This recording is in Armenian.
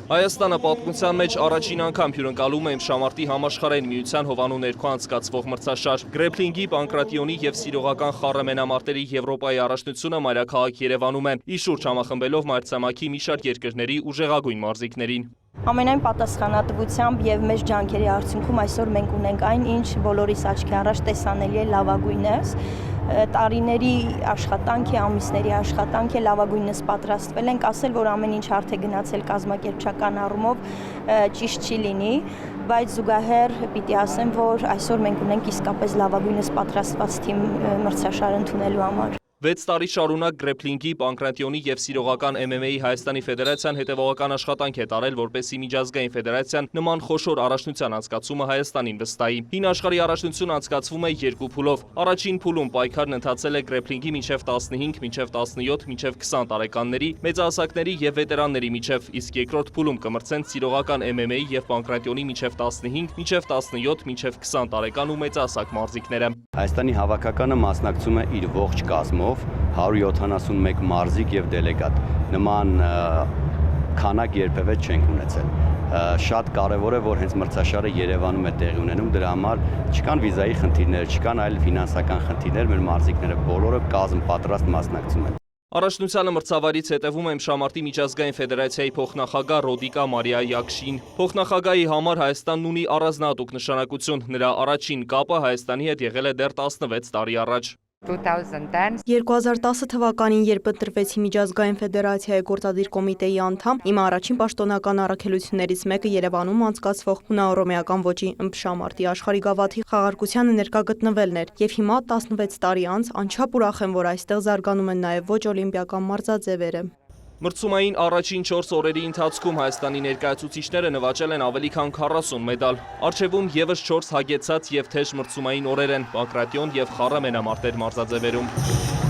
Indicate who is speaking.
Speaker 1: Հայաստանը պատմության մեջ առաջին անգամ հյուրընկալում է ըմբշամարտի համաշխարհային միության հովանու ներքո անցկացվող մրցաշար։ Գրեփլինգի, պանկրատիոնի եւ սիրողական խառը Եվրոպայի առաջնությունը մայրաքաղաք Երևանում է, ի շուրջ համախմբելով մայրցամաքի մի շարք երկրների ուժեղագույն մարզիկներին։
Speaker 2: Ամենայն պատասխանատվությամբ եւ մեր ջանքերի արդյունքում այսօր մենք ունենք այն, ինչ բոլորիս աչքի առաջ տեսանելի է լավագույնս։ Տարիների աշխատանք է, ամիսների աշխատանք է, լավագույնս պատրաստվել ենք, ասել, որ ամեն ինչ հարթ է գնացել կազմակերպչական առումով ճիշտ չի լինի, բայց զուգահեռ պիտի ասեմ, որ այսօր մենք ունենք իսկապես լավագույնս պատրաստված թիմ մրցաշար ընդունելու համար։
Speaker 1: 6 տարի շարունակ գրեփլինգի, պանկրատիոնի եւ սիրողական MMA-ի Հայաստանի Ֆեդերացիան հետևողական աշխատանք է տարել, որպեսզի միջազգային ֆեդերացիան նման խոշոր առաջնության անցկացումը Հայաստանին վստահի։ Հին աշխարհի առաջնությունը անցկացվում է 2 փուլով։ Առաջին փուլում պայքարն ընթացել է գրեփլինգի մինչև 15, մինչև 17, մինչև 20 տարեկանների, մեծահասակների եւ վետերանների միջև, իսկ երկրորդ փուլում կմրցեն սիրողական MMA-ի եւ պանկրատիոնի մինչև 15, մինչև 17, մինչև 20 տարեկան ու մեծահասակ մարզիկները։
Speaker 3: Հայաստանի հավաքականը մասնակցում է իր ողջ կազմով 171 մարզիկ եւ դելեգատ, նման քանակ երբևէ չենք ունեցել։ Շատ կարևոր է, որ հենց մրցաշարը Երևանում է տեղի ունենում, դրա համար չկան վիզայի խնդիրներ, չկան այլ ֆինանսական խնդիրներ, մեր մարզիկները բոլորը կազմ պատրաստ մասնակցում են։
Speaker 1: Առաջնությանը մրցավայրից հետևում է ըմբշամարտի միջազգային ֆեդերացիայի փոխնախագահ Ռոդիկա Մարիա Յակշին։ Փոխնախագահի համար Հայաստանն ունի առանձնահատուկ նշանակություն, նրա առաջին կապը Հայաստանի հետ եղել է դեռ 16 տարի առաջ։
Speaker 4: 2010 թվականին, երբ ընտրվեցի միջազգային ֆեդերացիայի գործադիր կոմիտեի անդամ, իմ առաջին պաշտոնական առաքելություններից մեկը Երևանում անցկացվող հունահռոմեական ոճի ըմբշամարտի աշխարհի գավաթի խաղարկությանը ներկա գտնվելն էր, եւ հիմա 16 տարի անց անչափ ուրախ եմ, որ այստեղ զարգանում են նաեւ ոչ օլիմպիական մարզաձևերը։
Speaker 1: Մրցումային առաջին 4 օրերի ընթացքում Հայաստանի ներկայացուցիչները նվաճել են ավելի քան 40 մեդալ։ Առջևում եւս 4 հագեցած եւ թեժ մրցումային օրեր են՝ պանկրատիոն եւ խառը մենամարտեր մարզաձևերում։